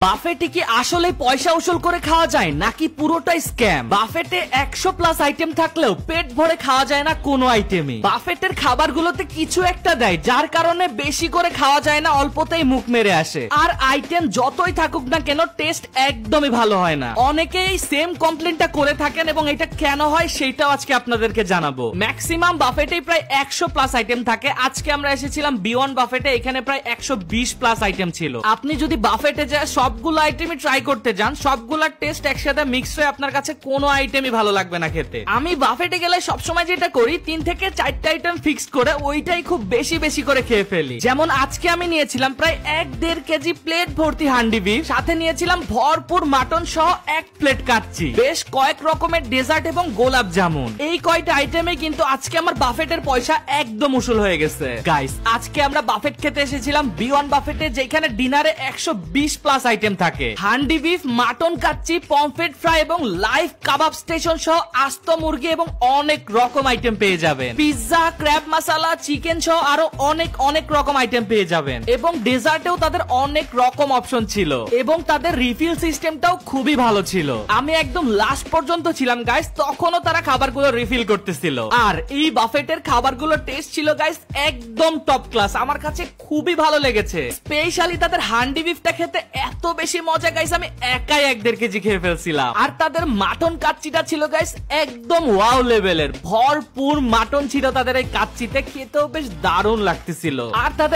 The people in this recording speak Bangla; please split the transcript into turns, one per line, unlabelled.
বাফেটে কি আসলে পয়সা উসুল করে খাওয়া যায় নাকি পুরোটাই স্ক্যাম? বাফেটে 100+ আইটেম থাকলেও পেট ভরে খাওয়া যায় না কোনো আইটেমই। বাফেটের খাবারগুলোতে কিছু একটা দেয় যার কারণে বেশি করে খাওয়া যায় না, অল্পতেই মুখ মেরে আসে। আর আইটেম যতই থাকুক না কেন টেস্ট একদমই ভালো হয় না। অনেকেই সেম কমপ্লেনটা করে থাকেন এবং এটা কেন হয় সেটাও আজকে আপনাদেরকে জানাবো। ম্যাক্সিমাম বাফেটে প্রায় 100+ আইটেম থাকে। আজকে আমরা এসেছিলাম বিয়ন্ড বাফেটে, এখানে প্রায় 120+ আইটেম ছিল। আপনি যদি বাফেটে যায় সবগুলো আইটেমই ট্রাই করতে যান, সবগুলোর টেস্ট একসাথে মিক্স হয়ে আপনার কাছে কোনো আইটেমই ভালো লাগবে না খেতে। আমি বাফেটে গেলে সবসময় যেটা করি 3 থেকে 4টা আইটেম ফিক্স করে ওইটাই খুব বেশি বেশি করে খেয়ে ফেলি। যেমন আজকে আমি নিয়েছিলাম প্রায় 1.5 কেজি প্লেট ভর্তি হান্ডি বিফ, সাথে নিয়েছিলাম ভরপুর মাটন সহ 1 প্লেট কাচ্চি, বেশ কয়েক রকমের ডেজার্ট এবং গোলাপ জামুন। এই কয়টা আইটেমে কিন্তু আজকে আমার বাফেটের পয়সা একদম উসুল হয়ে গেছে। গাইস, আজকে আমরা বাফেট খেতে এসেছিলাম বিওয়ান বাফেটে, যেখানে ডিনারে 120+ আইটেম থাকে। Handi beef, mutton kacchi, pomfret fry এবং লাইভ কাবাব স্টেশন সহ আস্ত মুরগি এবং অনেক রকম আইটেম পেয়ে যাবেন। পিৎজা, ক্র্যাব মাসালা, চিকেন সহ আরো অনেক রকম আইটেম পেয়ে যাবেন। এবং ডেজার্টেও তাদের অনেক রকম অপশন ছিল এবং তাদের রিফিল সিস্টেমটাও খুবই ভালো ছিল। আমি একদম লাস্ট পর্যন্ত ছিলাম গাইস, তখনও তারা খাবারগুলো রিফিল করতেছিল। আর এই বাফেটের খাবারগুলোর টেস্ট ছিল গাইস একদম টপ ক্লাস, আমার কাছে খুবই ভালো লেগেছে। স্পেশালি তাদের হান্ডি বিফটা খেতে এত বেশি মজা গাইস, আমি একাই 1.5 কেজি খেয়ে ফেলছিলাম। আর তাদের মাটন কাচ্চিটা ছিল গাইস একদম ওয়াও লেভেলের, ভরপুর মাটন ছিল তাদের এই কাচ্চিতে, খেতেও বেশ দারুণ লাগতেছিল। আর তাদের